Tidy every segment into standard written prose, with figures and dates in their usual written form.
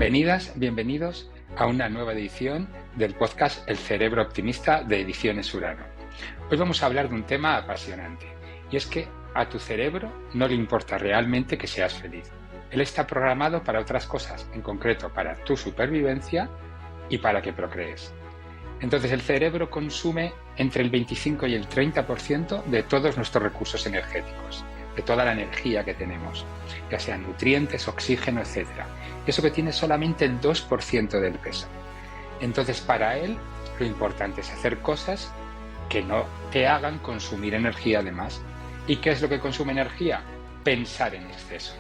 Bienvenidas, bienvenidos a una nueva edición del podcast El Cerebro Optimista de Ediciones Urano. Hoy vamos a hablar de un tema apasionante, y es que a tu cerebro no le importa realmente que seas feliz. Él está programado para otras cosas, en concreto para tu supervivencia y para que procrees. Entonces el cerebro consume entre el 25 y el 30% de todos nuestros recursos energéticos, de toda la energía que tenemos, ya sean nutrientes, oxígeno, etc. Y eso que tiene solamente el 2% del peso. Entonces para él lo importante es hacer cosas que no te hagan consumir energía además. ¿Y qué es lo que consume energía? Pensar en exceso.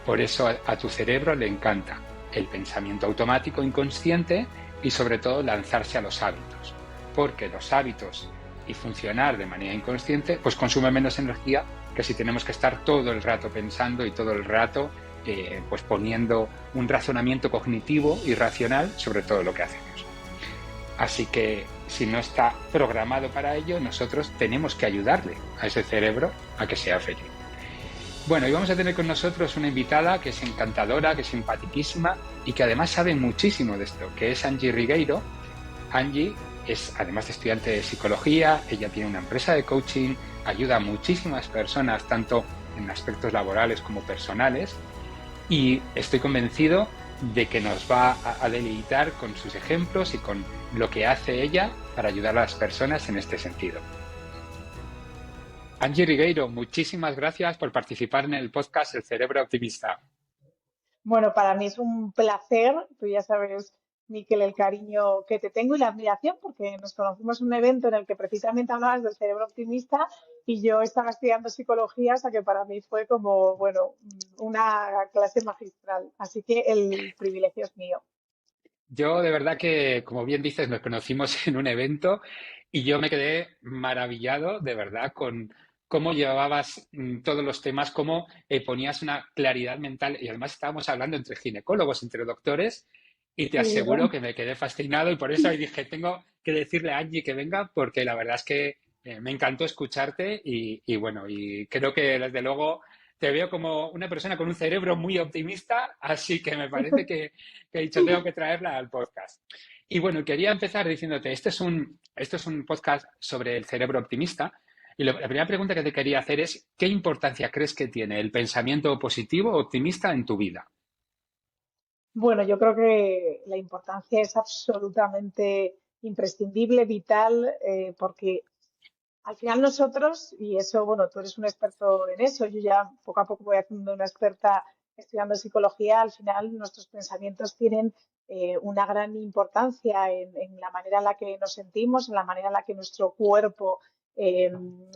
Por eso a tu cerebro le encanta el pensamiento automático inconsciente y sobre todo lanzarse a los hábitos, porque los hábitos y funcionar de manera inconsciente pues consume menos energía que si tenemos que estar todo el rato pensando y todo el rato pues poniendo un razonamiento cognitivo y racional sobre todo lo que hacemos. Así que si no está programado para ello, nosotros tenemos que ayudarle a ese cerebro a que sea feliz. Bueno, y vamos a tener con nosotros una invitada que es encantadora, que es simpaticísima y que además sabe muchísimo de esto, que es Angie Rigueiro. Angie es además estudiante de psicología, ella tiene una empresa de coaching, ayuda a muchísimas personas, tanto en aspectos laborales como personales, y estoy convencido de que nos va a deleitar con sus ejemplos y con lo que hace ella para ayudar a las personas en este sentido. Angie Rigueiro, muchísimas gracias por participar en el podcast El Cerebro Optimista. Bueno, para mí es un placer. Tú ya sabes, Miquel, el cariño que te tengo y la admiración, porque nos conocimos en un evento en el que precisamente hablabas del cerebro optimista y yo estaba estudiando psicología, o sea que para mí fue como, bueno, una clase magistral. Así que el privilegio es mío. Yo de verdad que, como bien dices, nos conocimos en un evento y yo me quedé maravillado de verdad con cómo llevabas todos los temas, cómo ponías una claridad mental y además estábamos hablando entre ginecólogos, entre doctores y te Sí, aseguro que me quedé fascinado y por eso dije, tengo que decirle a Angie que venga porque la verdad es que me encantó escucharte y bueno, y creo que desde luego te veo como una persona con un cerebro muy optimista, así que me parece que he dicho, tengo que traerla al podcast. Y bueno, quería empezar diciéndote, esto es un podcast sobre el cerebro optimista. Y la primera pregunta que te quería hacer es, ¿qué importancia crees que tiene el pensamiento positivo o optimista en tu vida? bueno, yo creo que la importancia es absolutamente imprescindible, vital, porque al final nosotros, y eso, bueno, tú eres un experto en eso, yo ya poco a poco voy haciendo una experta estudiando psicología, al final nuestros pensamientos tienen una gran importancia en la manera en la que nos sentimos, en la manera en la que nuestro cuerpo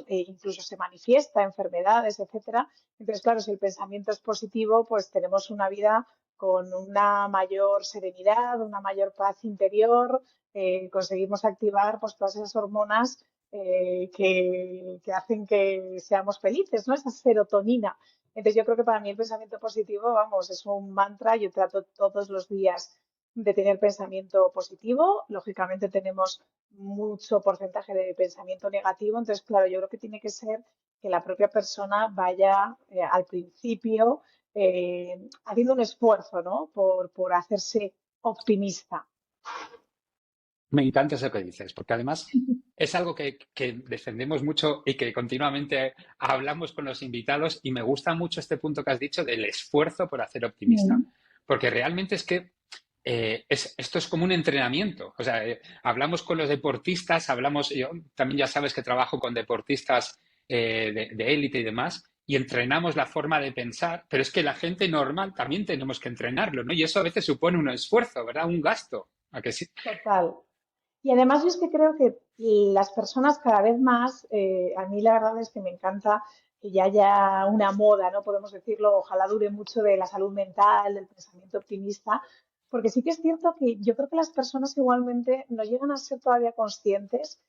incluso se manifiesta, enfermedades, etcétera. Entonces, claro, si el pensamiento es positivo, pues tenemos una vida con una mayor serenidad, una mayor paz interior, conseguimos activar pues todas esas hormonas que hacen que seamos felices, ¿no? Esa serotonina. Entonces yo creo que para mí el pensamiento positivo, vamos, es un mantra. Yo trato todos los días de tener pensamiento positivo. Lógicamente tenemos mucho porcentaje de pensamiento negativo. Entonces, claro, yo creo que tiene que ser que la propia persona vaya al principio haciendo un esfuerzo, ¿no? Por hacerse optimista. Me encanta eso que dices, porque además es algo que defendemos mucho y que continuamente hablamos con los invitados y me gusta mucho este punto que has dicho del esfuerzo por hacer optimista, Mm. porque realmente es que esto es como un entrenamiento. O sea, hablamos con los deportistas, yo también ya sabes que trabajo con deportistas de élite y demás, y entrenamos la forma de pensar, pero es que la gente normal también tenemos que entrenarlo, ¿no? Y eso a veces supone un esfuerzo, ¿verdad? Un gasto. ¿A que sí? Total. Y además yo es que creo que las personas cada vez más, a mí la verdad es que me encanta que ya haya una moda, ¿no? Podemos decirlo, ojalá dure mucho de la salud mental, del pensamiento optimista, porque sí que es cierto que yo creo que las personas igualmente no llegan a ser todavía conscientes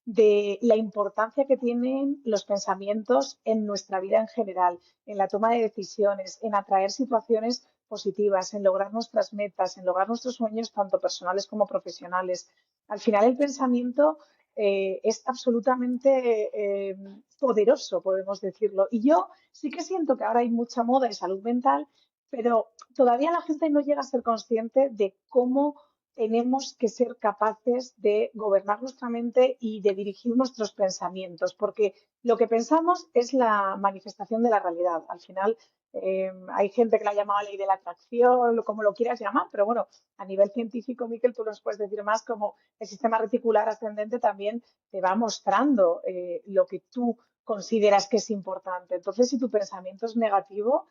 de la importancia que tienen los pensamientos en nuestra vida en general, en la toma de decisiones, en atraer situaciones positivas, en lograr nuestras metas, en lograr nuestros sueños, tanto personales como profesionales. Al final el pensamiento es absolutamente poderoso, podemos decirlo. Y yo sí que siento que ahora hay mucha moda de salud mental pero todavía la gente no llega a ser consciente de cómo tenemos que ser capaces de gobernar nuestra mente y de dirigir nuestros pensamientos, porque lo que pensamos es la manifestación de la realidad. Al final, hay gente que la ha llamado ley de la atracción, como lo quieras llamar, pero bueno, a nivel científico, Miquel, tú nos puedes decir más como el sistema reticular ascendente también te va mostrando lo que tú consideras que es importante. Entonces, si tu pensamiento es negativo,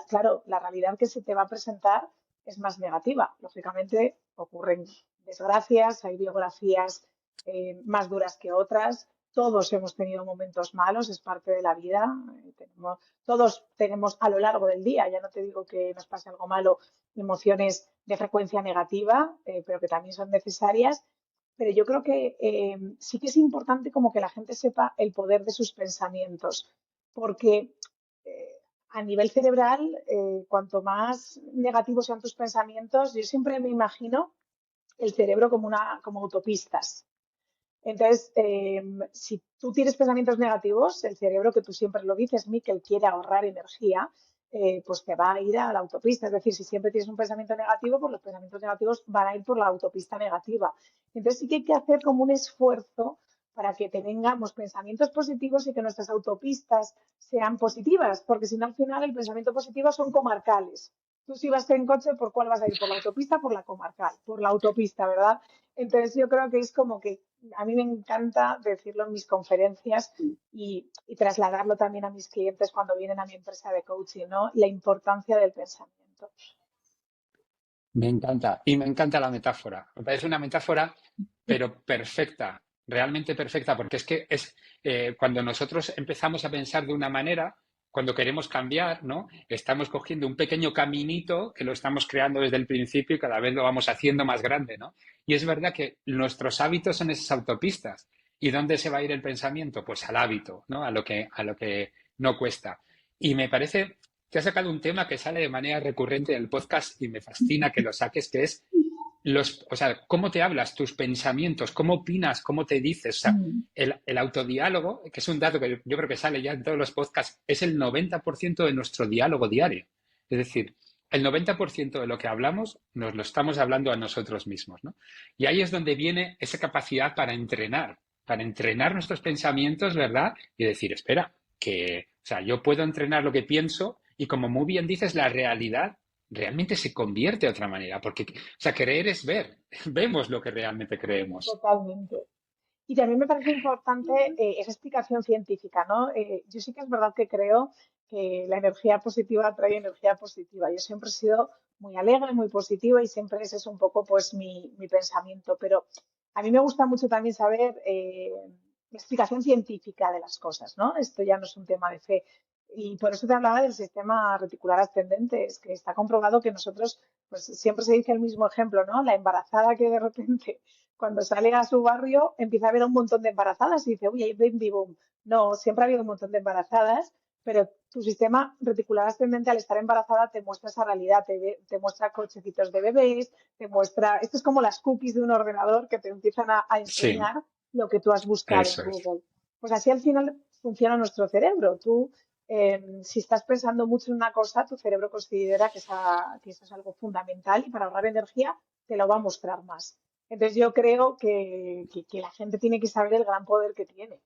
claro, la realidad que se te va a presentar es más negativa. Lógicamente ocurren desgracias, hay biografías más duras que otras. Todos hemos tenido momentos malos, es parte de la vida. Todos tenemos a lo largo del día, ya no te digo que nos pase algo malo, emociones de frecuencia negativa, pero que también son necesarias. Pero yo creo que sí que es importante como que la gente sepa el poder de sus pensamientos, porque a nivel cerebral, cuanto más negativos sean tus pensamientos, yo siempre me imagino el cerebro como autopistas. Entonces, si tú tienes pensamientos negativos, el cerebro, que tú siempre lo dices, Miquel, quiere ahorrar energía, pues te va a ir a la autopista. Es decir, si siempre tienes un pensamiento negativo, pues los pensamientos negativos van a ir por la autopista negativa. Entonces sí que hay que hacer como un esfuerzo para que tengamos pensamientos positivos y que nuestras autopistas sean positivas, porque si no al final el pensamiento positivo son comarcales. Tú si vas en coche, ¿por cuál vas a ir? ¿Por la autopista? Por la comarcal, por la autopista, ¿verdad? Entonces yo creo que es como que a mí me encanta decirlo en mis conferencias y trasladarlo también a mis clientes cuando vienen a mi empresa de coaching, ¿no? La importancia del pensamiento. Me encanta, y me encanta la metáfora. Me parece una metáfora, pero perfecta, realmente perfecta, porque es que es cuando nosotros empezamos a pensar de una manera, cuando queremos cambiar, ¿no? Estamos cogiendo un pequeño caminito que lo estamos creando desde el principio y cada vez lo vamos haciendo más grande, ¿no? Y es verdad que nuestros hábitos son esas autopistas. ¿Y dónde se va a ir el pensamiento? Pues al hábito, ¿no? A lo que no cuesta. Y me parece que has sacado un tema que sale de manera recurrente en el podcast y me fascina que lo saques, que es o sea, cómo te hablas, tus pensamientos, cómo opinas, cómo te dices. O sea, Mm. el autodiálogo, que es un dato que yo creo que sale ya en todos los podcasts, es el 90% de nuestro diálogo diario. Es decir, el 90% de lo que hablamos nos lo estamos hablando a nosotros mismos, ¿no? Y ahí es donde viene esa capacidad para entrenar nuestros pensamientos, ¿verdad? Y decir, espera, o sea, yo puedo entrenar lo que pienso y como muy bien dices, la realidad realmente se convierte de otra manera, porque, o sea, creer es ver, vemos lo que realmente creemos. Totalmente. Y también me parece importante esa explicación científica, ¿no? Yo sí que es verdad que creo que la energía positiva atrae energía positiva. Yo siempre he sido muy alegre, muy positiva y siempre ese es un poco pues mi pensamiento. Pero a mí me gusta mucho también saber la explicación científica de las cosas, ¿no? Esto ya no es un tema de fe. Y por eso te hablaba del sistema reticular ascendente. Es que está comprobado que nosotros, pues siempre se dice el mismo ejemplo, ¿no? La embarazada que de repente cuando sale a su barrio empieza a haber un montón de embarazadas y dice, uy, hay baby boom. No, siempre ha habido un montón de embarazadas, pero tu sistema reticular ascendente al estar embarazada te muestra esa realidad, te muestra cochecitos de bebés, te muestra, esto es como las cookies de un ordenador que te empiezan a Sí, enseñar lo que tú has buscado en eso es. Google. Pues así al final funciona nuestro cerebro. Tú, si estás pensando mucho en una cosa, tu cerebro considera que eso es algo fundamental y para ahorrar energía te lo va a mostrar más. Entonces yo creo que la gente tiene que saber el gran poder que tiene.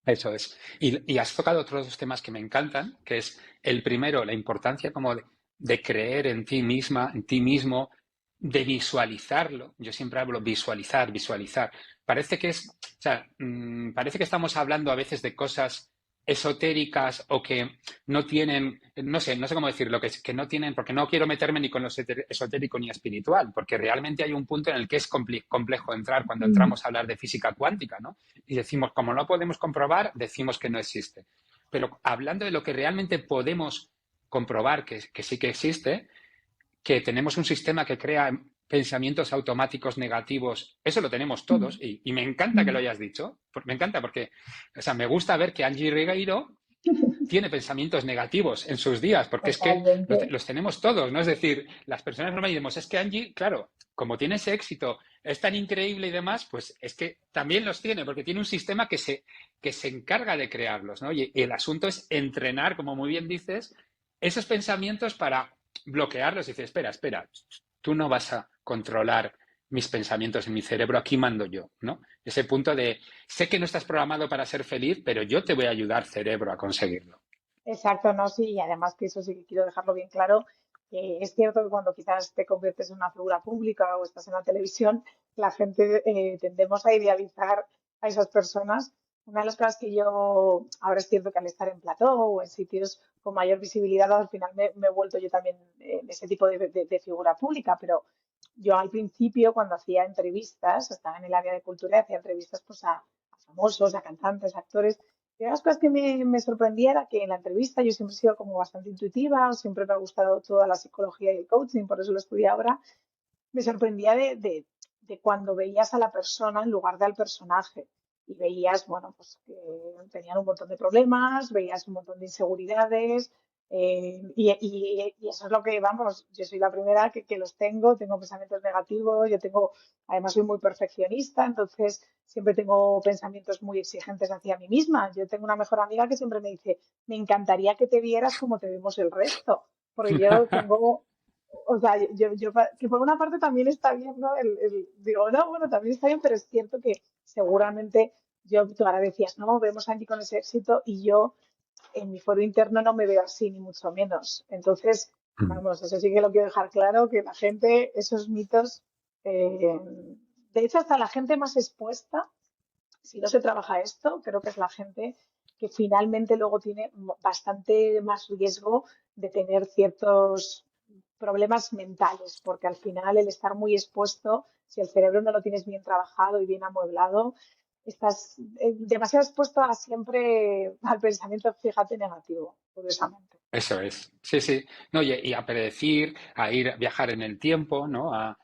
Eso es. Y has tocado otros dos temas que me encantan, que es el primero, la importancia como de creer en ti misma, en ti mismo, de visualizarlo. Yo siempre hablo visualizar, visualizar. Parece que es, o sea, parece que estamos hablando a veces de cosas esotéricas o que no tienen, no sé cómo decirlo, que no tienen, porque no quiero meterme ni con lo esotérico ni espiritual, porque realmente hay un punto en el que es complejo entrar cuando Mm. entramos a hablar de física cuántica, ¿no? Y decimos, como no podemos comprobar, decimos que no existe. Pero hablando de lo que realmente podemos comprobar que sí que existe, que tenemos un sistema que crea pensamientos automáticos negativos, eso lo tenemos Mm. todos y me encanta que lo Mm. hayas dicho, me encanta porque, o sea, me gusta ver que Angie Regueiro tiene pensamientos negativos en sus días, porque es que Totalmente. los tenemos todos, ¿no? Es decir, las personas normales decimos, es que Angie, claro, como tiene ese éxito, es tan increíble y demás, pues es que también los tiene, porque tiene un sistema que se encarga de crearlos, ¿no? Y el asunto es entrenar, como muy bien dices, esos pensamientos para bloquearlos y decir, espera, tú no vas a controlar mis pensamientos en mi cerebro, aquí mando yo, ¿no? Ese punto de, sé que no estás programado para ser feliz, pero yo te voy a ayudar, cerebro, a conseguirlo. Exacto, no, sí, y además que eso sí que quiero dejarlo bien claro, que es cierto que cuando quizás te conviertes en una figura pública o estás en la televisión, la gente tendemos a idealizar a esas personas. Una de las cosas que yo, ahora es cierto que al estar en plató o en sitios con mayor visibilidad, al final me he vuelto yo también ese tipo de figura pública, pero yo al principio, cuando hacía entrevistas, estaba en el área de cultura y hacía entrevistas pues a famosos, a cantantes, a actores. Y una de las cosas que me sorprendía era que en la entrevista yo siempre he sido como bastante intuitiva, siempre me ha gustado toda la psicología y el coaching, por eso lo estudié ahora. Me sorprendía de cuando veías a la persona en lugar del personaje y veías, bueno, pues que tenían un montón de problemas, veías un montón de inseguridades y eso es lo que, vamos, yo soy la primera que los tengo pensamientos negativos, yo tengo, además soy muy perfeccionista, entonces siempre tengo pensamientos muy exigentes hacia mí misma. Yo tengo una mejor amiga que siempre me dice, me encantaría que te vieras como te vemos el resto, porque yo tengo o sea, que por una parte también está bien, ¿no? Digo, no, bueno, también está bien, pero es cierto que seguramente tú ahora decías, no, vemos a Andy con ese éxito y yo en mi foro interno no me veo así, ni mucho menos. Entonces, vamos, eso sí que lo quiero dejar claro, que la gente, esos mitos, eh, de hecho, hasta la gente más expuesta, si no se trabaja esto, creo que es la gente que finalmente luego tiene bastante más riesgo de tener ciertos problemas mentales, porque al final el estar muy expuesto, si el cerebro no lo tienes bien trabajado y bien amueblado, estás demasiado expuesto a siempre al pensamiento, fíjate, negativo, curiosamente. Eso es, sí, sí. No, y a predecir, a ir, viajar en el tiempo, ¿no? A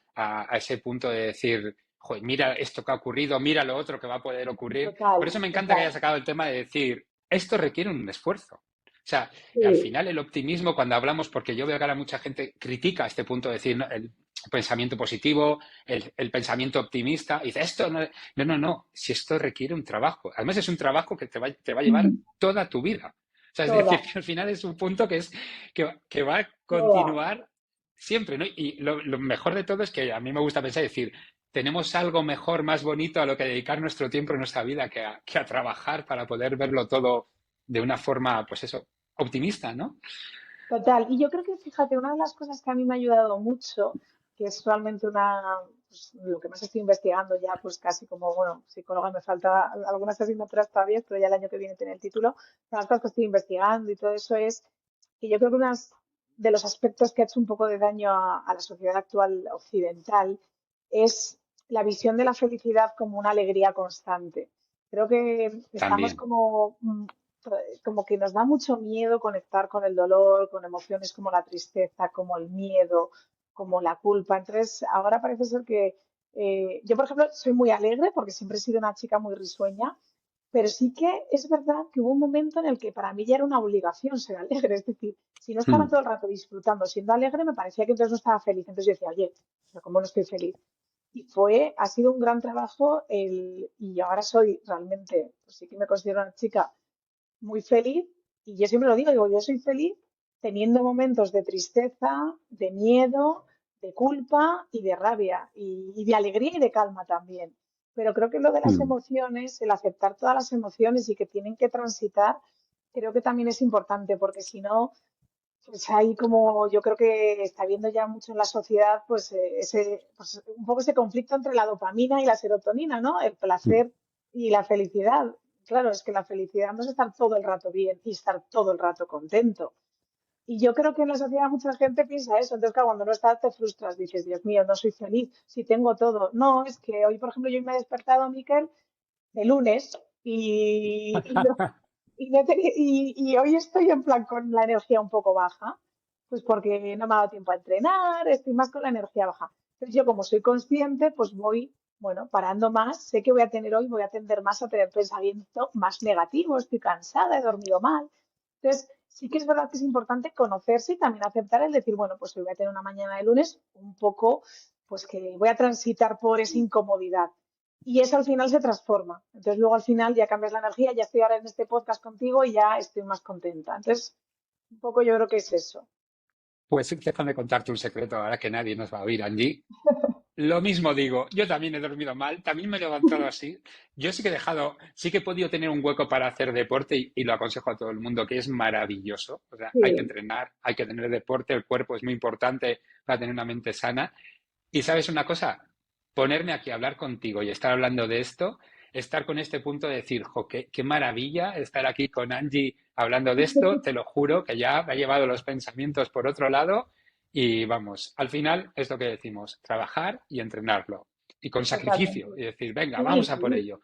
ese punto de decir, joder, mira esto que ha ocurrido, mira lo otro que va a poder ocurrir. Por Total, eso me encanta que haya total. sacado el tema de decir, esto requiere un esfuerzo. O sea, al Sí, final el optimismo, cuando hablamos, porque yo veo que ahora mucha gente critica este punto de decir, ¿no? El pensamiento positivo, el pensamiento optimista, y dice, esto no, si esto requiere un trabajo. Además es un trabajo que te va a llevar mm, toda tu vida. O sea, es decir, toda, que al final es un punto que va a toda. continuar siempre, ¿no? Y lo mejor de todo es que a mí me gusta pensar y decir, tenemos algo mejor, más bonito a lo que dedicar nuestro tiempo en nuestra vida que a trabajar para poder verlo todo de una forma, pues eso, optimista, ¿no? Total, y yo creo que, fíjate, una de las cosas que a mí me ha ayudado mucho, que es realmente pues, lo que más estoy investigando ya, pues casi como, bueno, psicóloga me falta algunas asignaturas todavía, pero ya el año que viene tiene el título, una de las cosas que estoy investigando y todo eso es que yo creo que uno de los aspectos que ha hecho un poco de daño a la sociedad actual occidental es la visión de la felicidad como una alegría constante. Creo que estamos También. como que nos da mucho miedo conectar con el dolor, con emociones como la tristeza, como el miedo, como la culpa. Entonces, ahora parece ser que yo, por ejemplo, soy muy alegre porque siempre he sido una chica muy risueña, pero sí que es verdad que hubo un momento en el que para mí ya era una obligación ser alegre. Es decir, si no estaba Mm, todo el rato disfrutando, siendo alegre, me parecía que entonces no estaba feliz. Entonces yo decía, oye, pero ¿cómo no estoy feliz? Ha sido un gran trabajo y ahora soy realmente, pues sí que me considero una chica muy feliz y yo siempre lo digo, yo soy feliz teniendo momentos de tristeza, de miedo, de culpa y de rabia y de alegría y de calma también. Pero creo que lo de las mm. emociones, el aceptar todas las emociones y que tienen que transitar, creo que también es importante porque si no, pues hay como yo creo que está habiendo ya mucho en la sociedad, pues pues un poco ese conflicto entre la dopamina y la serotonina, ¿no? El Mm. placer y la felicidad. Claro, es que la felicidad no es estar todo el rato bien y estar todo el rato contento. Y yo creo que en la sociedad mucha gente piensa eso. Entonces, claro, cuando no estás te frustras, dices, Dios mío, no soy feliz, si tengo todo. No, es que hoy, por ejemplo, yo me he despertado, Miquel, de lunes y hoy estoy en plan con la energía un poco baja, pues porque no me ha dado tiempo a entrenar, estoy más con la energía baja. Entonces yo como soy consciente, pues voy, bueno, parando más, sé que voy a tener hoy, voy a tender más a tener pensamiento más negativo, estoy cansada, he dormido mal. Entonces sí que es verdad que es importante conocerse y también aceptar el decir, bueno, pues hoy voy a tener una mañana de lunes un poco, pues que voy a transitar por esa incomodidad y eso al final se transforma. Entonces luego al final ya cambias la energía, ya estoy ahora en este podcast contigo y ya estoy más contenta. Entonces Un poco yo creo que es eso. Pues déjame contarte un secreto ahora que nadie nos va a oír, Angie. Lo mismo digo, yo también he dormido mal, también me he levantado así. Yo sí que he dejado, sí que he podido tener un hueco para hacer deporte y lo aconsejo a todo el mundo, que es maravilloso. O sea, hay que Sí, entrenar, hay que tener deporte, el cuerpo es muy importante para tener una mente sana. Y sabes una cosa, ponerme aquí a hablar contigo y estar hablando de esto, estar con este punto de decir, jo, qué maravilla estar aquí con Angie hablando de esto, te lo juro que ya me ha llevado los pensamientos por otro lado y vamos, al final es lo que decimos, trabajar y entrenarlo. Y con sacrificio, totalmente. y decir, venga, Sí, vamos a por sí. ello.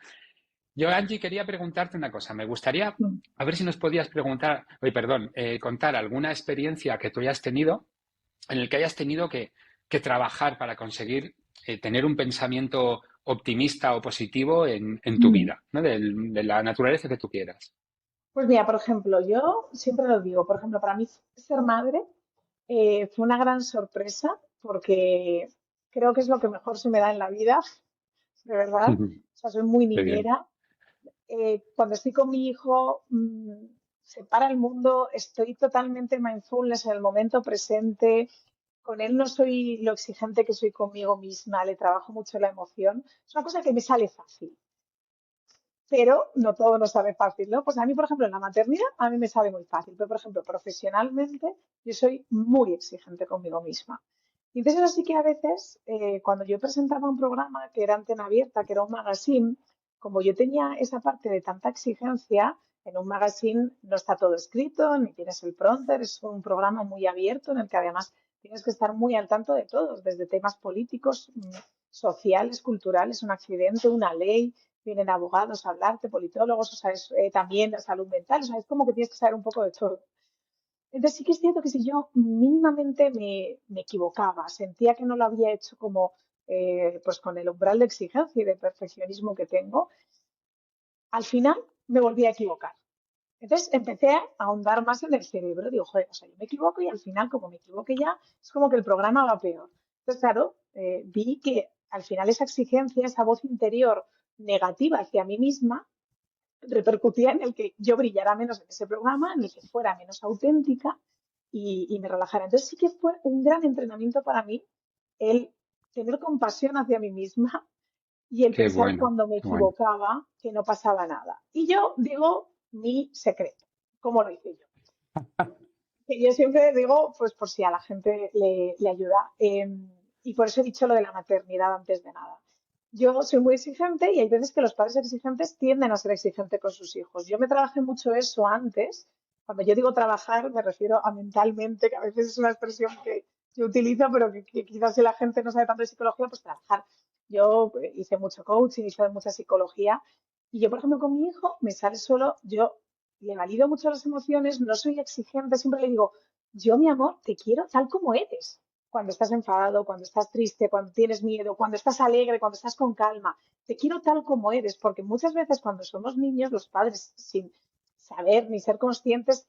Yo, Angie, quería preguntarte una cosa. Me gustaría, Mm. a ver si nos podías preguntar, oye, perdón, contar alguna experiencia que tú hayas tenido en el que hayas tenido que trabajar para conseguir tener un pensamiento optimista o positivo en tu Mm. vida, ¿no? De la naturaleza que tú quieras. Pues mira, por ejemplo, yo siempre lo digo, por ejemplo, para mí ser madre fue una gran sorpresa porque creo que es lo que mejor se me da en la vida, de verdad. O sea, soy muy Qué bien. niñera. Cuando estoy con mi hijo, se para el mundo, estoy totalmente mindfulness en el momento presente. Con él no soy lo exigente que soy conmigo misma, le trabajo mucho la emoción. Es una cosa que me sale fácil, pero no todo nos sabe fácil, ¿no? Pues a mí, por ejemplo, en la maternidad, a mí me sabe muy fácil, pero, por ejemplo, profesionalmente, yo soy muy exigente conmigo misma. Y entonces, así que a veces, cuando yo presentaba un programa que era Antena Abierta, que era un magazine, como yo tenía esa parte de tanta exigencia, en un magazine no está todo escrito, ni tienes el prompter, es un programa muy abierto en el que además tienes que estar muy al tanto de todos, desde temas políticos, sociales, culturales, un accidente, una ley, vienen abogados a hablarte, politólogos, o sea, también salud mental, o sea, es como que tienes que saber un poco de todo. Entonces sí que es cierto que si yo mínimamente me equivocaba, sentía que no lo había hecho como pues con el umbral de exigencia y de perfeccionismo que tengo, al final me volví a equivocar. Entonces empecé a ahondar más en el cerebro. Digo, joder, o sea, yo me equivoco y al final, como me equivoqué ya, es como que el programa va peor. Entonces, claro, vi que al final esa exigencia, esa voz interior negativa hacia mí misma, repercutía en el que yo brillara menos en ese programa, en el que fuera menos auténtica y me relajara. Entonces sí que fue un gran entrenamiento para mí el tener compasión hacia mí misma y el Qué pensar bueno, cuando me qué bueno. equivocaba que no pasaba nada. Y yo digo mi secreto, ¿cómo lo hice yo? Que yo siempre digo, pues por si a la gente le ayuda. Y por eso he dicho lo de la maternidad antes de nada. Yo soy muy exigente y hay veces que los padres exigentes tienden a ser exigentes con sus hijos. Yo me trabajé mucho eso antes. Cuando yo digo trabajar, me refiero a mentalmente, que a veces es una expresión que yo utilizo, pero que quizás si la gente no sabe tanto de psicología, pues trabajar. Yo hice mucho coaching, hice mucha psicología. Y yo, por ejemplo, con mi hijo me sale solo, yo le valido mucho las emociones, no soy exigente, siempre le digo, yo, mi amor, te quiero tal como eres. Cuando estás enfadado, cuando estás triste, cuando tienes miedo, cuando estás alegre, cuando estás con calma. Te quiero tal como eres, porque muchas veces cuando somos niños, los padres, sin saber ni ser conscientes,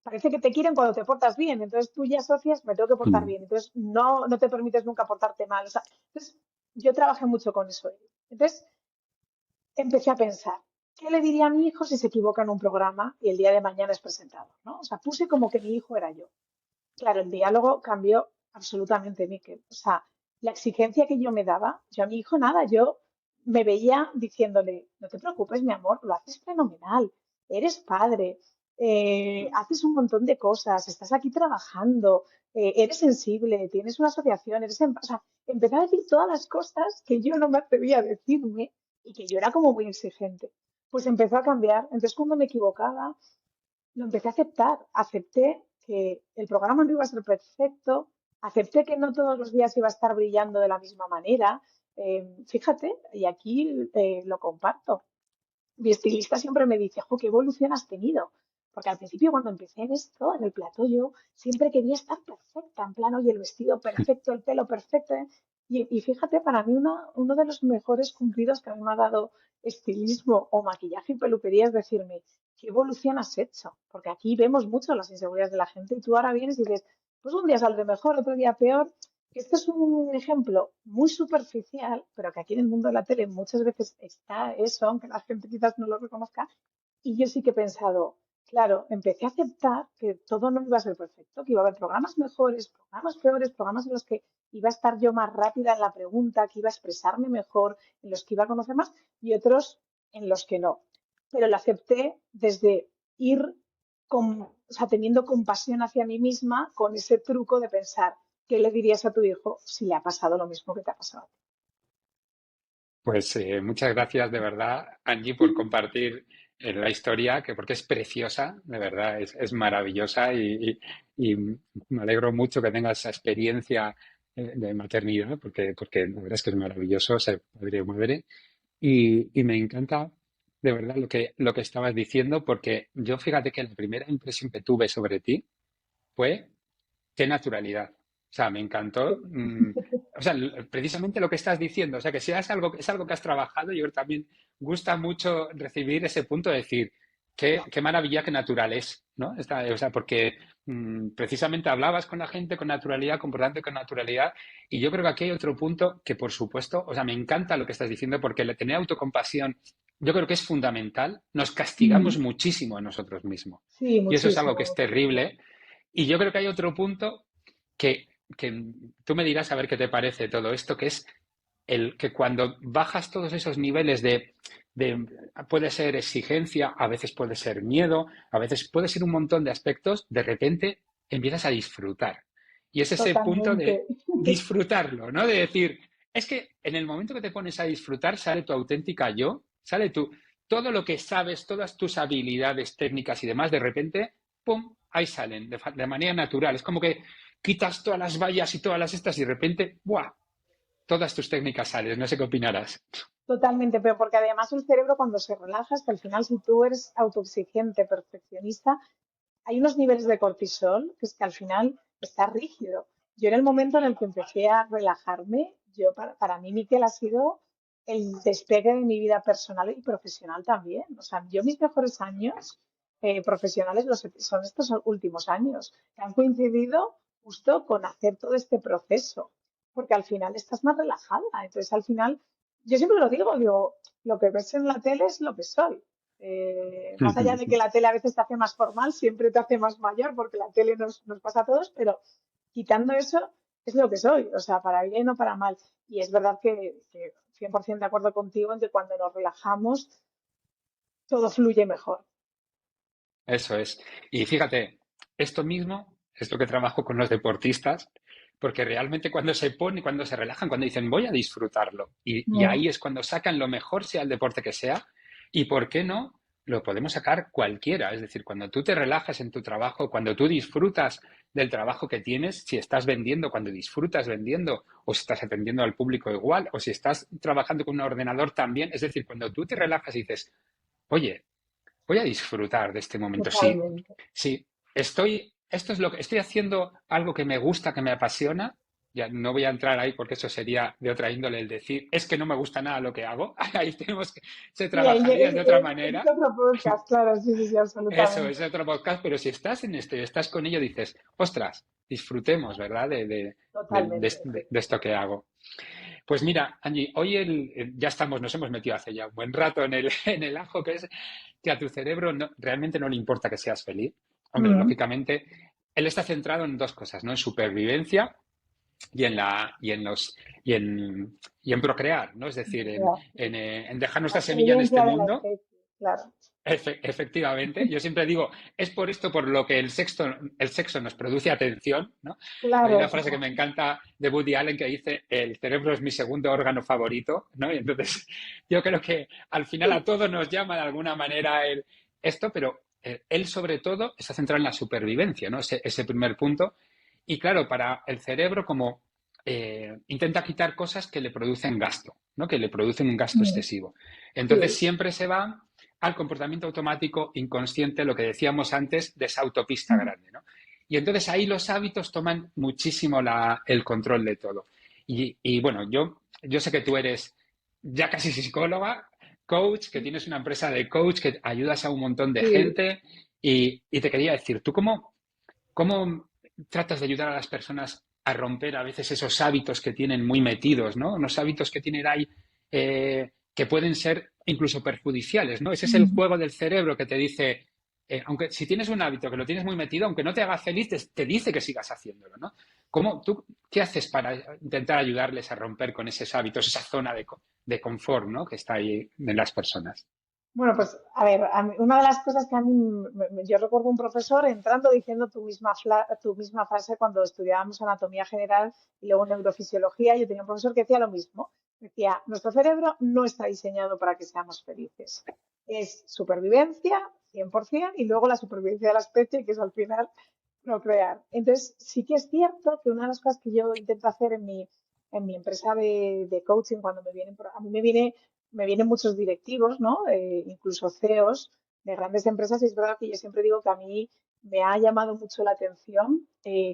parece que te quieren cuando te portas bien. Entonces tú ya asocias, me tengo que portar Mm. bien. Entonces no te permites nunca portarte mal. O sea, entonces yo trabajé mucho con eso. Entonces empecé a pensar, ¿qué le diría a mi hijo si se equivoca en un programa y el día de mañana es presentado? ¿No? O sea, puse como que mi hijo era yo. Claro, el diálogo cambió absolutamente, Miquel. O sea, la exigencia que yo me daba, yo a mi hijo nada, yo me veía diciéndole, no te preocupes, mi amor, lo haces fenomenal, eres padre, haces un montón de cosas, estás aquí trabajando, eres sensible, tienes una asociación, o sea, empecé a decir todas las cosas que yo no me atrevía a decirme y que yo era como muy exigente. Pues empezó a cambiar. Entonces, cuando me equivocaba, lo empecé a aceptar. Acepté que el programa no iba a ser perfecto, acepté que no todos los días iba a estar brillando de la misma manera. Fíjate, y aquí lo comparto. Mi estilista siempre me dice, jo, qué evolución has tenido. Porque al principio cuando empecé en esto, en el plató, yo siempre quería estar perfecta, en plan, oye, el vestido perfecto, el pelo perfecto. ¿Eh? Y fíjate, para mí uno de los mejores cumplidos que a mí me ha dado estilismo o maquillaje y peluquería es decirme, ¿qué evolución has hecho? Porque aquí vemos mucho las inseguridades de la gente y tú ahora vienes y dices, pues un día saldré mejor, otro día peor. Este es un ejemplo muy superficial, pero que aquí en el mundo de la tele muchas veces está eso, aunque la gente quizás no lo reconozca. Y yo sí que he pensado, claro, empecé a aceptar que todo no iba a ser perfecto, que iba a haber programas mejores, programas peores, programas en los que iba a estar yo más rápida en la pregunta, que iba a expresarme mejor, en los que iba a conocer más y otros en los que no. Pero lo acepté desde ir o sea, teniendo compasión hacia mí misma con ese truco de pensar, ¿qué le dirías a tu hijo si le ha pasado lo mismo que te ha pasado a ti? Pues muchas gracias de verdad, Angie, por compartir la historia, que porque es preciosa, de verdad, es maravillosa y me alegro mucho que tengas esa experiencia de maternidad, porque la verdad es que es maravilloso ser padre o madre. Y me encanta de verdad lo que estabas diciendo, porque yo fíjate que la primera impresión que tuve sobre ti fue qué naturalidad. O sea, me encantó. O sea, precisamente lo que estás diciendo. O sea, que si es algo que has trabajado, yo creo que también gusta mucho recibir ese punto de decir, qué maravilla, qué natural es, ¿no? O sea, porque precisamente hablabas con la gente con naturalidad, comportándote con naturalidad. Y yo creo que aquí hay otro punto que, por supuesto, o sea, me encanta lo que estás diciendo, porque el tener autocompasión, yo creo que es fundamental. Nos castigamos Mm, muchísimo a nosotros mismos. sí, Y eso es algo que muchísimo, es muchísimo. terrible. Y yo creo que hay otro punto que tú me dirás a ver qué te parece todo esto, que es el que cuando bajas todos esos niveles de puede ser exigencia, a veces puede ser miedo, a veces puede ser un montón de aspectos, de repente empiezas a disfrutar. Y es ese punto Totalmente. de disfrutarlo, ¿no? De decir, es que en el momento que te pones a disfrutar sale tu auténtica yo, sale todo lo que sabes, todas tus habilidades técnicas y demás, de repente, ¡pum!, ahí salen de manera natural. Es como que quitas todas las vallas y todas las estas y de repente, ¡buah!, todas tus técnicas sales. No sé qué opinarás. Totalmente, pero porque además el cerebro cuando se relaja, hasta el final, si tú eres autoexigente, perfeccionista, hay unos niveles de cortisol que es que al final está rígido. Yo en el momento en el que empecé a relajarme, para mí Miquel ha sido el despegue de mi vida personal y profesional también. O sea, yo mis mejores años profesionales son estos últimos años, que han coincidido justo con hacer todo este proceso, porque al final estás más relajada. Entonces, al final, yo siempre lo digo, lo que ves en la tele es lo que soy. Más allá de que la tele a veces te hace más formal, siempre te hace más mayor, porque la tele nos pasa a todos, pero quitando eso, es lo que soy, o sea, para bien o para mal. Y es verdad que 100% de acuerdo contigo en que cuando nos relajamos, todo fluye mejor. Eso es. Y fíjate, esto mismo es lo que trabajo con los deportistas, porque realmente cuando se relajan, cuando dicen voy a disfrutarlo, y Mm, ahí es cuando sacan lo mejor, sea el deporte que sea, y por qué no, lo podemos sacar cualquiera. Es decir, cuando tú te relajas en tu trabajo, cuando tú disfrutas del trabajo que tienes, si estás vendiendo, cuando disfrutas vendiendo, o si estás atendiendo al público igual, o si estás trabajando con un ordenador también, es decir, cuando tú te relajas y dices, oye, voy a disfrutar de este momento. Sí, totalmente. sí, esto es lo que estoy haciendo, algo que me gusta, que me apasiona. Ya no voy a entrar ahí porque eso sería de otra índole el decir, es que no me gusta nada lo que hago. Ahí se Sí, ahí trabajaría de otra es manera. otro podcast, claro, sí, sí, sí, Eso absolutamente. es otro podcast, pero si estás en esto y estás con ello, dices, ostras, disfrutemos, ¿verdad? Totalmente. De esto que hago. Pues mira, Angie, hoy ya estamos, nos hemos metido hace ya un buen rato en en el ajo, que es que a tu cerebro realmente no le importa que seas feliz. Hombre, Mm, lógicamente, él está centrado en dos cosas, ¿no? En supervivencia y en y en procrear, ¿no? Es decir, ya. en dejar La nuestra semilla en este supervivencia de la mundo. especie, claro. Efectivamente, yo siempre digo, es por esto por lo que el sexo nos produce atención, ¿no? Hay una Claro, frase que me encanta de Woody Allen que dice, el cerebro es mi segundo órgano favorito, ¿no? Y entonces yo creo que al final a todos nos llama de alguna manera esto, pero él sobre todo está centrado en la supervivencia, ¿no? Ese primer punto. Y claro, para el cerebro como intenta quitar cosas que le producen gasto, ¿no? Que le producen un gasto mm, excesivo. Entonces sí, siempre se va al comportamiento automático inconsciente, lo que decíamos antes, de esa autopista mm, grande, ¿no? Y entonces ahí los hábitos toman muchísimo el control de todo. Y bueno, yo sé que tú eres ya casi psicóloga, coach, que tienes una empresa de coach, que ayudas a un montón de sí. gente. Y te quería decir, ¿tú cómo tratas de ayudar a las personas a romper a veces esos hábitos que tienen muy metidos, ¿no? Unos hábitos que tienen ahí que pueden ser incluso perjudiciales, ¿no? Ese es el Mm. juego del cerebro que te dice, aunque si tienes un hábito que lo tienes muy metido, aunque no te haga feliz, te dice que sigas haciéndolo, ¿no? ¿Qué haces para intentar ayudarles a romper con esos hábitos, esa zona de confort, ¿no? Que está ahí en las personas? Bueno, pues a ver, una de las cosas que a mí, yo recuerdo un profesor entrando diciendo tu misma frase cuando estudiábamos anatomía general y luego neurofisiología. Yo tenía un profesor que decía lo mismo. Decía, nuestro cerebro no está diseñado para que seamos felices. Es supervivencia, 100%, y luego la supervivencia de la especie, que es al final procrear. Entonces, sí que es cierto que una de las cosas que yo intento hacer en mi empresa de coaching, cuando me vienen, a mí me vienen muchos directivos, ¿no? Incluso CEOs de grandes empresas, y es verdad que yo siempre digo que a mí me ha llamado mucho la atención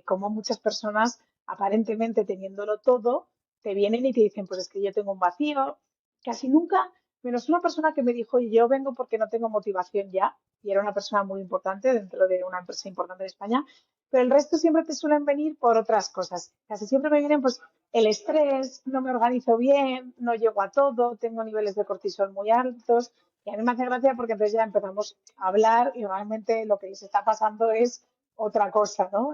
cómo muchas personas, aparentemente teniéndolo todo, te vienen y te dicen, pues es que yo tengo un vacío. Casi nunca, menos una persona que me dijo, yo vengo porque no tengo motivación ya, y era una persona muy importante dentro de una empresa importante en España, pero el resto siempre te suelen venir por otras cosas. Casi siempre me vienen, pues, el estrés, no me organizo bien, no llego a todo, tengo niveles de cortisol muy altos. Y a mí me hace gracia porque entonces ya empezamos a hablar y realmente lo que les está pasando es otra cosa, ¿no?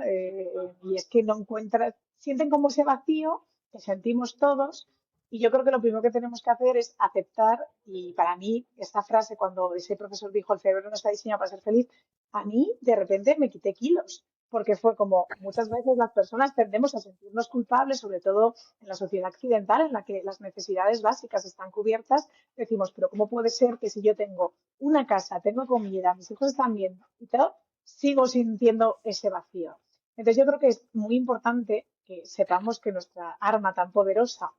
Y es que no encuentran, sienten como ese vacío que sentimos todos. Y yo creo que lo primero que tenemos que hacer es aceptar, y para mí esta frase, cuando ese profesor dijo el cerebro no está diseñado para ser feliz, a mí de repente me quité kilos, porque fue como muchas veces las personas tendemos a sentirnos culpables, sobre todo en la sociedad occidental, en la que las necesidades básicas están cubiertas. Decimos, pero ¿cómo puede ser que si yo tengo una casa, tengo comida, mis hijos están bien y todo, sigo sintiendo ese vacío? Entonces yo creo que es muy importante que sepamos que nuestra arma tan poderosa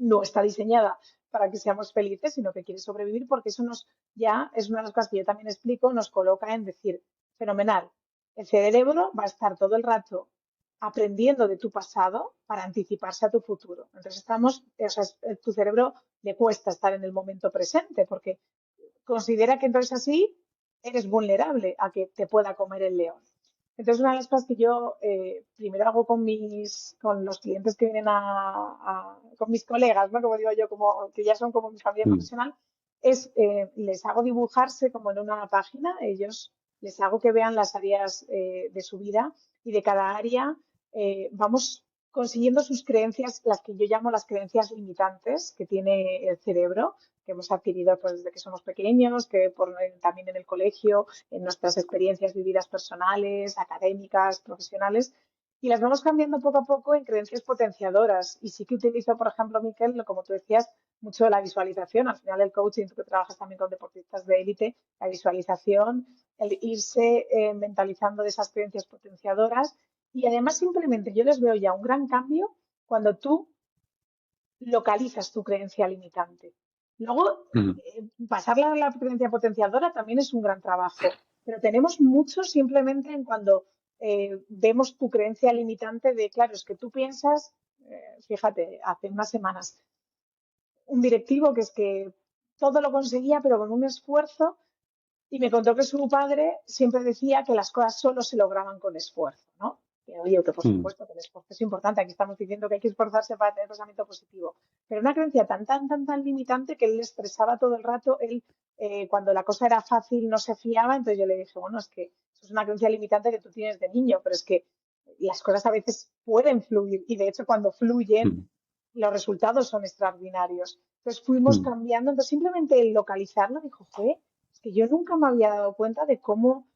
no está diseñada para que seamos felices, sino que quiere sobrevivir, porque eso nos ya es una de las cosas que yo también explico, nos coloca en decir, fenomenal, el cerebro va a estar todo el rato aprendiendo de tu pasado para anticiparse a tu futuro. Entonces estamos, o sea, tu cerebro le cuesta estar en el momento presente porque considera que entonces así eres vulnerable a que te pueda comer el león. Entonces, una de las cosas que yo primero hago con los clientes que vienen con mis colegas, ¿no? Como digo yo, como, que ya son como mi familia Mm. profesional, es les hago dibujarse como en una página, ellos les hago que vean las áreas de su vida, y de cada área vamos consiguiendo sus creencias, las que yo llamo las creencias limitantes que tiene el cerebro, que hemos adquirido pues, desde que somos pequeños, que también en el colegio, en nuestras experiencias vividas personales, académicas, profesionales, y las vamos cambiando poco a poco en creencias potenciadoras. Y sí que utilizo, por ejemplo, Miquel, como tú decías, mucho la visualización. Al final el coaching, tú que trabajas también con deportistas de élite, la visualización, el irse mentalizando de esas creencias potenciadoras. Y además simplemente yo les veo ya un gran cambio cuando tú localizas tu creencia limitante. Luego, Mm. pasarla a la creencia potenciadora también es un gran trabajo, pero tenemos mucho simplemente en cuando vemos tu creencia limitante de, claro, es que tú piensas, fíjate, hace unas semanas, un directivo que es que todo lo conseguía, pero con un esfuerzo, y me contó que su padre siempre decía que las cosas solo se lograban con esfuerzo, ¿no? Que, oye, que por Mm. supuesto que el esfuerzo es importante. Aquí estamos diciendo que hay que esforzarse para tener pensamiento positivo. Pero una creencia tan limitante que él le expresaba todo el rato. Él, cuando la cosa era fácil, no se fiaba. Entonces yo le dije, bueno, es que eso es una creencia limitante que tú tienes de niño, pero es que las cosas a veces pueden fluir. Y de hecho, cuando fluyen, Mm. los resultados son extraordinarios. Entonces fuimos Mm. cambiando. Entonces simplemente el localizarlo, dijo, fue es que yo nunca me había dado cuenta de cómo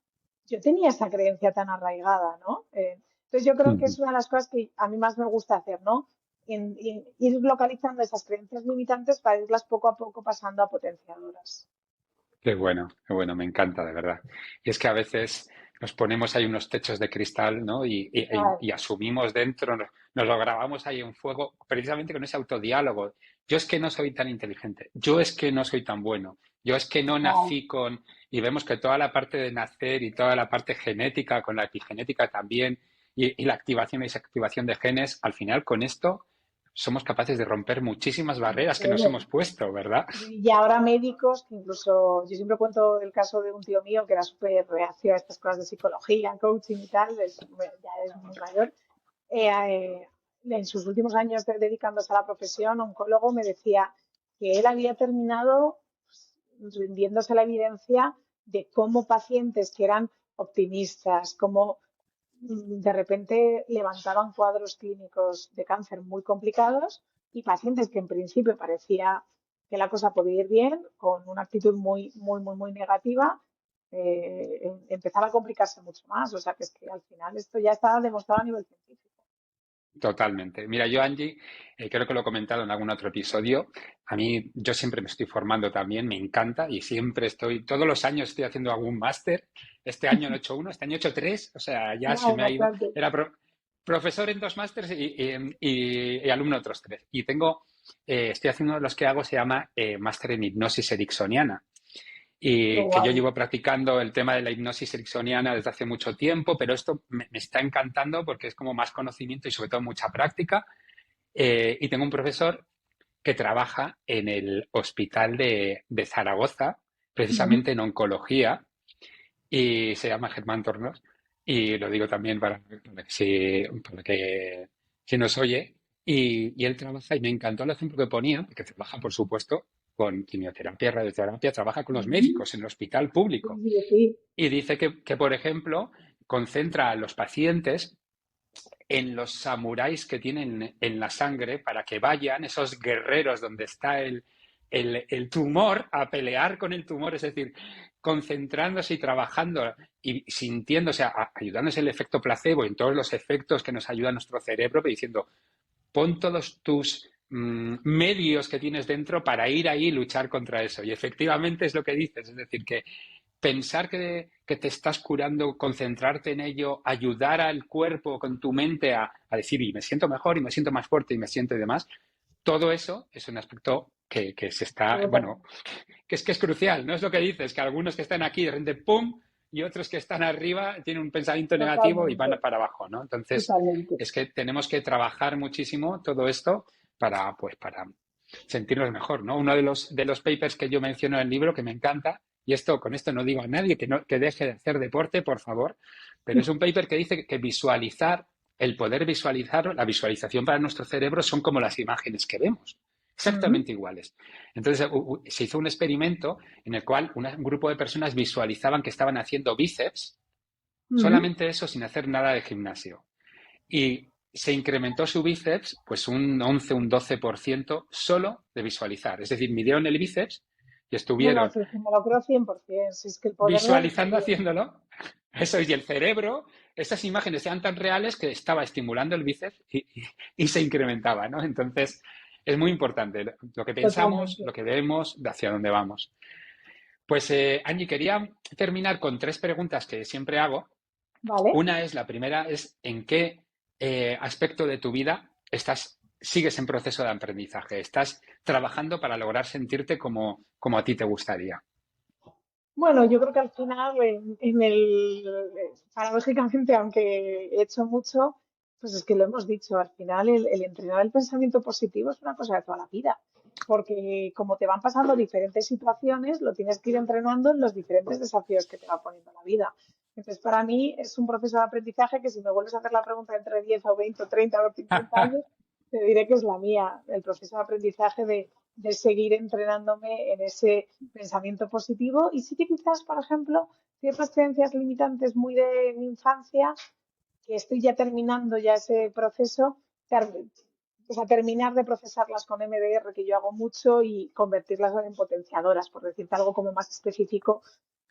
yo tenía esa creencia tan arraigada, ¿no? Entonces yo creo que Mm. es una de las cosas que a mí más me gusta hacer, ¿no? Ir localizando esas creencias limitantes para irlas poco a poco pasando a potenciadoras. Qué bueno, me encanta, de verdad. Y es que a veces nos ponemos ahí unos techos de cristal, ¿no? Claro, Y asumimos dentro, nos lo grabamos ahí en fuego, precisamente con ese autodiálogo. Yo es que no soy tan inteligente, yo es que no soy tan bueno, yo es que no claro. nací con... Y vemos que toda la parte de nacer y toda la parte genética, con la epigenética también, y la activación y desactivación de genes, al final con esto somos capaces de romper muchísimas barreras que nos hemos puesto, ¿verdad? Y ahora médicos, que incluso yo siempre cuento el caso de un tío mío que era súper reacio a estas cosas de psicología, coaching y tal, ya es muy mayor. En sus últimos años dedicándose a la profesión, oncólogo, me decía que él había terminado pues, rindiéndose a la evidencia de cómo pacientes que eran optimistas, cómo de repente levantaban cuadros clínicos de cáncer muy complicados y pacientes que en principio parecía que la cosa podía ir bien, con una actitud muy, muy, muy, muy negativa, empezaba a complicarse mucho más. O sea, que es que al final esto ya está demostrado a nivel científico. Totalmente. Mira, yo, Angie, creo que lo he comentado en algún otro episodio. A mí, yo siempre me estoy formando también, me encanta y siempre todos los años estoy haciendo algún máster. Este año no he hecho uno, este año he hecho tres, o sea, ya se Wow, me ha ido. bastante. Era profesor en 2 másters y alumno otros 3. Y estoy haciendo los que hago, se llama máster en hipnosis ericksoniana. Qué Y que yo guay. llevo practicando el tema de la hipnosis ericksoniana desde hace mucho tiempo, pero esto me está encantando porque es como más conocimiento y sobre todo mucha práctica. Y tengo un profesor que trabaja en el hospital de Zaragoza, Ujú. precisamente en oncología, y se llama Germán Tornos. Y lo digo también para que si nos oye. Y él trabaja, y me encantó el ejemplo que ponía, porque trabaja, por supuesto, con quimioterapia, radioterapia, trabaja con los Ujú. médicos en el hospital Sí, público. sí, sí. Y dice que, por ejemplo, concentra a los pacientes en los samuráis que tienen en la sangre para que vayan, esos guerreros donde está el tumor, a pelear con el tumor, es decir, concentrándose y trabajando y sintiéndose, ayudándose el efecto placebo en todos los efectos que nos ayuda nuestro cerebro, diciendo, pon todos tus medios que tienes dentro para ir ahí y luchar contra eso. Y efectivamente es lo que dices, es decir, que pensar que te estás curando, concentrarte en ello, ayudar al cuerpo con tu mente a decir, y me siento mejor, y me siento más fuerte, y me siento y demás, todo eso es un aspecto que se está, bueno, Absolutamente. que es crucial, no es lo que dices, que algunos que están aquí de repente, ¡pum!, y otros que están arriba tienen un pensamiento negativo y van Totalmente. para abajo, ¿no? Entonces, Totalmente. es que tenemos que trabajar muchísimo todo esto para sentirnos mejor, ¿no? Uno de los papers que yo menciono en el libro, que me encanta, y con esto no digo a nadie que deje de hacer deporte, por favor, pero es un paper que dice que el poder visualizar, la visualización para nuestro cerebro son como las imágenes que vemos, Ujú. exactamente iguales. Entonces se hizo un experimento en el cual un grupo de personas visualizaban que estaban haciendo bíceps, Ujú. solamente eso sin hacer nada de gimnasio. Y se incrementó su bíceps pues un 11, un 12% solo de visualizar. Es decir, midieron el bíceps y No, no, estuvieron sí, sí, me lo creo 100%. Si es que el poder de la visualizando visualización. haciéndolo. Eso es, y el cerebro, esas imágenes eran tan reales que estaba estimulando el bíceps y se incrementaba, ¿no? Entonces, es muy importante lo que pensamos, Totalmente. lo que vemos, de hacia dónde vamos. Pues, Angie, quería terminar con 3 preguntas que siempre hago. Vale. La primera es, ¿en qué aspecto de tu vida sigues en proceso de aprendizaje? ¿Estás trabajando para lograr sentirte como a ti te gustaría? Bueno, yo creo que al final, paradójicamente, aunque he hecho mucho, pues es que lo hemos dicho, al final el entrenar el pensamiento positivo es una cosa de toda la vida, porque como te van pasando diferentes situaciones, lo tienes que ir entrenando en los diferentes desafíos que te va poniendo la vida. Entonces, para mí es un proceso de aprendizaje que si me vuelves a hacer la pregunta entre 10 o 20 o 30 o 50 años, te diré que es la mía, el proceso de aprendizaje de seguir entrenándome en ese pensamiento positivo y sí que quizás, por ejemplo, ciertas creencias limitantes muy de mi infancia, que estoy ya terminando ya ese proceso, o sea, terminar de procesarlas con MDR, que yo hago mucho, y convertirlas en potenciadoras, por decirte algo como más específico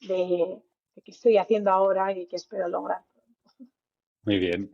de qué estoy haciendo ahora y que espero lograr. Muy bien.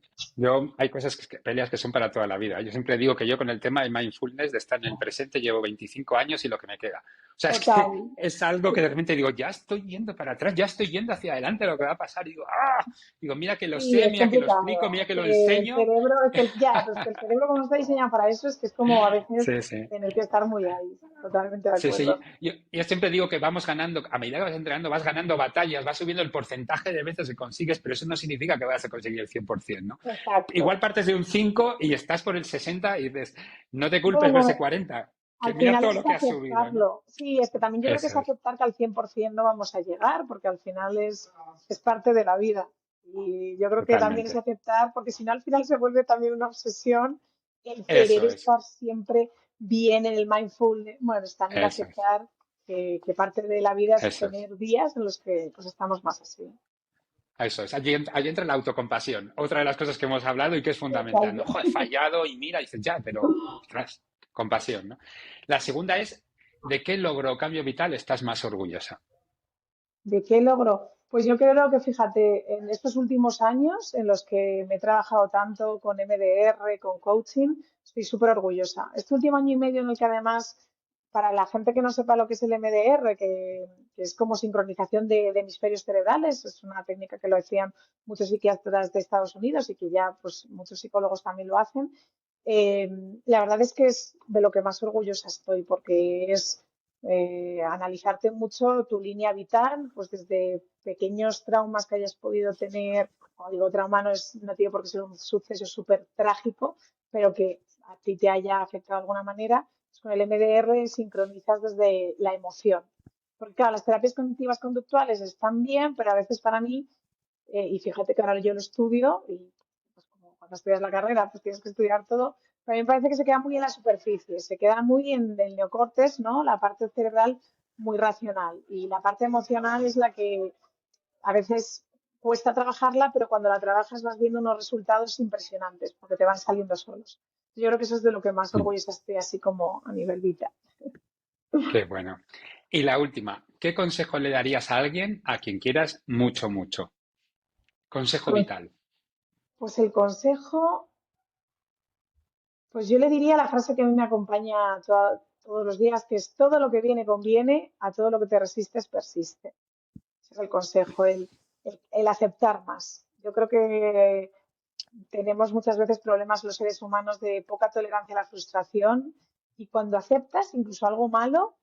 Hay cosas, peleas que son para toda la vida. Yo siempre digo que yo con el tema de mindfulness, de estar en el presente, llevo 25 años y lo que me queda. O sea, es que Total. es algo que de repente digo, ya estoy yendo para atrás, ya estoy yendo hacia adelante lo que va a pasar. Y digo, ¡ah! Digo, mira que lo Sí, sé, es mira que lo complicado. explico, mira Es que lo que el enseño. cerebro, ya, pues que el cerebro como está diseñado para eso, es que es como a veces Sí, sí. tener que estar muy ahí. Totalmente de Sí, sí. acuerdo. Yo siempre digo que vamos ganando, a medida que vas entrenando, vas ganando batallas, vas subiendo el porcentaje de veces que consigues, pero eso no significa que vayas a conseguir el 100%, ¿no? Exacto. Igual partes de un 5 y estás por el 60 y dices, no te culpes por ese Bueno, 40, que al mira final todo es lo que has subido, ¿no? aceptarlo. Sí, es que también yo creo que es Eso es, aceptar que al 100% no vamos a llegar, porque al final es parte de la vida. Y yo creo que también es totalmente. aceptar, porque si no al final se vuelve también una obsesión el querer Eso es, estar siempre bien en el mindfulness. Bueno, es también eso es. aceptar que parte de la vida es Eso es. tener días en los que pues estamos más así. Eso es. Allí entra la autocompasión. Otra de las cosas que hemos hablado y que es fundamental, ¿no? Totalmente. Joder, he fallado y mira, y dices, ya, pero, ostras, compasión, ¿no? La segunda es, ¿de qué logro o cambio vital estás más orgullosa? ¿De qué logro? Pues yo creo que, fíjate, en estos últimos años en los que me he trabajado tanto con MDR, con coaching, estoy súper orgullosa. Este último año y medio en el que además, para la gente que no sepa lo que es el MDR, que es como sincronización de hemisferios cerebrales, es una técnica que lo hacían muchos psiquiatras de Estados Unidos y que ya pues muchos psicólogos también lo hacen. Eh, la verdad es que es de lo que más orgullosa estoy porque es analizarte mucho tu línea vital, pues desde pequeños traumas que hayas podido tener, como digo, trauma no tiene por qué ser un suceso súper trágico, pero que a ti te haya afectado de alguna manera, pues con el MDR sincronizas desde la emoción. Porque claro, las terapias cognitivas conductuales están bien, pero a veces para mí, y fíjate que ahora yo lo estudio, y pues como cuando estudias la carrera, pues tienes que estudiar todo, pero a mí me parece que se queda muy en la superficie, se queda muy en el neocortes, ¿no? La parte cerebral muy racional. Y la parte emocional es la que a veces cuesta trabajarla, pero cuando la trabajas vas viendo unos resultados impresionantes, porque te van saliendo solos. Yo creo que eso es de lo que más Mm, orgullosa estoy, así como a nivel vital. qué bueno. Y la última, ¿qué consejo le darías a alguien a quien quieras mucho, mucho? Consejo Pues, vital. pues el consejo, pues yo le diría la frase que a mí me acompaña todos los días, que es todo lo que viene conviene, a todo lo que te resistes persiste. Ese es el consejo, el aceptar más. Yo creo que tenemos muchas veces problemas los seres humanos de poca tolerancia a la frustración y cuando aceptas incluso algo malo,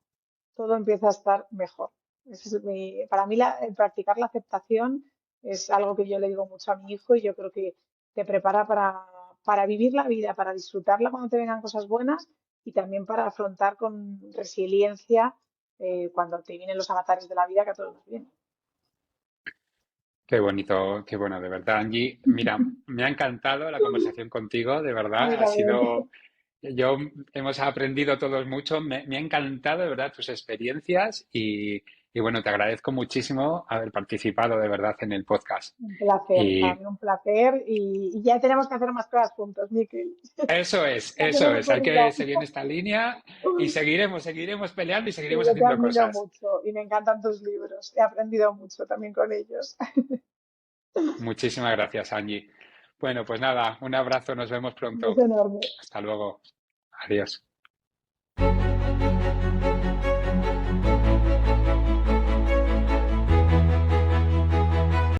todo empieza a estar mejor. Para mí el practicar la aceptación es algo que yo le digo mucho a mi hijo y yo creo que te prepara para vivir la vida, para disfrutarla cuando te vengan cosas buenas y también para afrontar con resiliencia cuando te vienen los avatares de la vida que a todos nos vienen. Qué bonito, qué bueno, de verdad, Angie. Mira, me ha encantado la conversación contigo, de A mí verdad. también. Yo hemos aprendido todos mucho. Me ha encantado, de verdad, tus experiencias y bueno, te agradezco muchísimo haber participado, de verdad, en el podcast. Un placer, para Y mí un placer y ya tenemos que hacer más cosas juntos, Miquel. Ya se eso nos es. Hay que ocurrirá. seguir en esta línea y seguiremos peleando y Sí, seguiremos yo te haciendo admiro cosas. mucho y me encantan tus libros. He aprendido mucho también con ellos. Muchísimas gracias, Angie. Bueno, pues nada, un abrazo, nos vemos Un beso pronto. enorme. Hasta luego. Adiós.